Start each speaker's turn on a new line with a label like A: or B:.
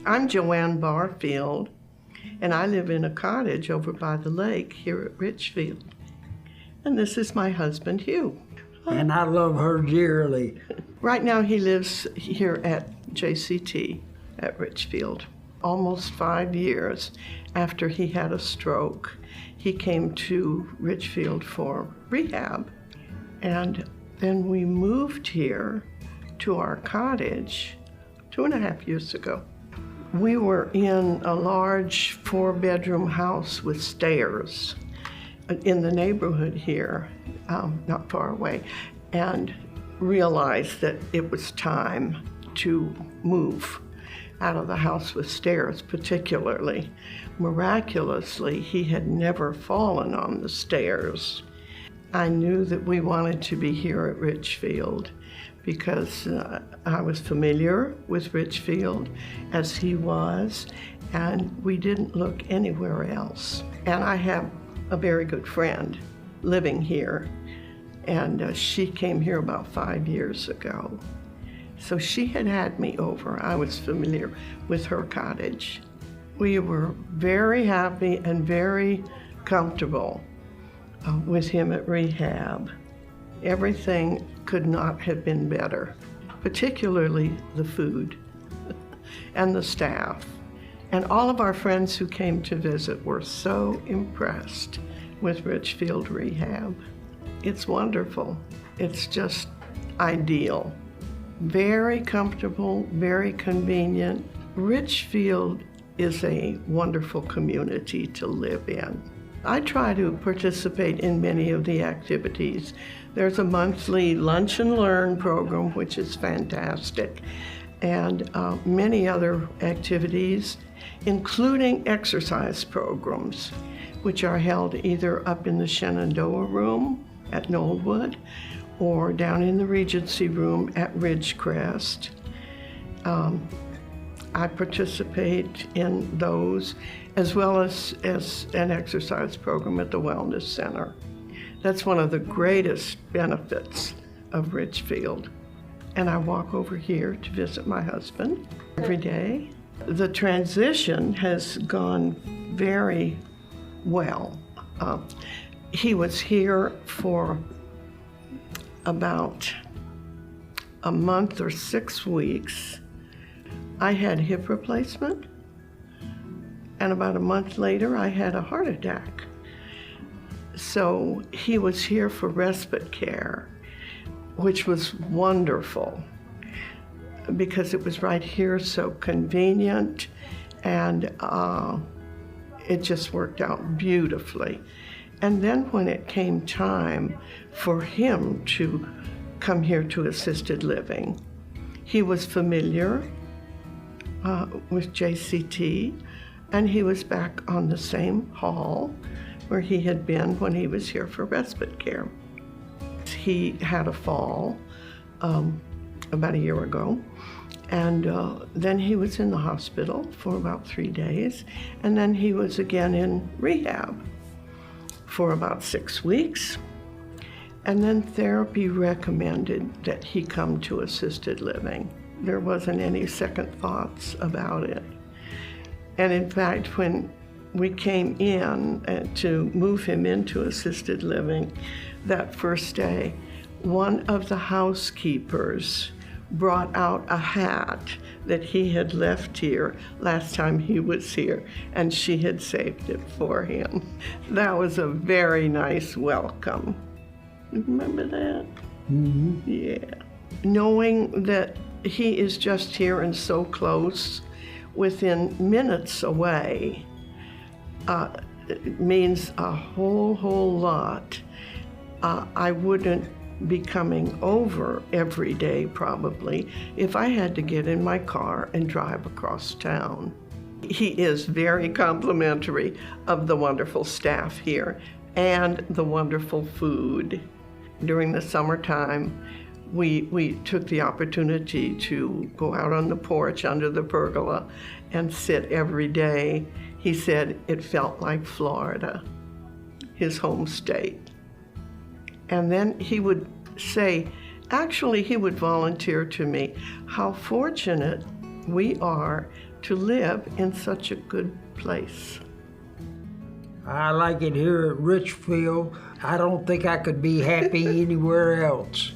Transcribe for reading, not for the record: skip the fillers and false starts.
A: I'm Joanne Barfield, and I live in a cottage over by the lake here at Richfield. And this is my husband, Hugh.
B: And I love her dearly.
A: Right now he lives here at JCT at Richfield. Almost 5 years after he had a stroke, he came to Richfield for rehab. And then we moved here to our cottage 2.5 years ago. We were in a large 4-bedroom house with stairs in the neighborhood here, not far away, and realized that it was time to move out of the house with stairs, particularly. Miraculously, he had never fallen on the stairs. I knew that we wanted to be here at Richfield because I was familiar with Richfield as he was, and we didn't look anywhere else. And I have a very good friend living here, and she came here about 5 years ago. So she had me over. I was familiar with her cottage. We were very happy and very comfortable with him at rehab. Everything could not have been better, particularly the food and the staff. And all of our friends who came to visit were so impressed with Richfield Rehab. It's wonderful. It's just ideal. Very comfortable, very convenient. Richfield is a wonderful community to live in. I try to participate in many of the activities. There's a monthly lunch and learn program, which is fantastic, and many other activities, including exercise programs, which are held either up in the Shenandoah Room at Knollwood or down in the Regency Room at Ridgecrest. I participate in those, as well as an exercise program at the Wellness Center. That's one of the greatest benefits of Richfield. And I walk over here to visit my husband every day. The transition has gone very well. He was here for about a month or 6 weeks. I had hip replacement, and about a month later, I had a heart attack. So he was here for respite care, which was wonderful because it was right here, so convenient, and it just worked out beautifully. And then when it came time for him to come here to assisted living, he was familiar with JCT, and he was back on the same hall where he had been when he was here for respite care. He had a fall about a year ago, and then he was in the hospital for about 3 days, and then he was again in rehab for about 6 weeks, and then therapy recommended that he come to assisted living. There wasn't any second thoughts about it. And in fact, when we came in to move him into assisted living that first day, one of the housekeepers brought out a hat that he had left here last time he was here, and she had saved it for him. That was a very nice welcome. You remember that?
B: Mm-hmm.
A: Yeah. Knowing that he is just here and so close, within minutes away, it means a whole lot. I wouldn't be coming over every day probably if I had to get in my car and drive across town. He is very complimentary of the wonderful staff here and the wonderful food. During the summertime, we took the opportunity to go out on the porch under the pergola and sit every day. He said it felt like Florida, his home state. And then he would say, actually he would volunteer to me how fortunate we are to live in such a good place.
B: I like it here at Richfield. I don't think I could be happy anywhere else.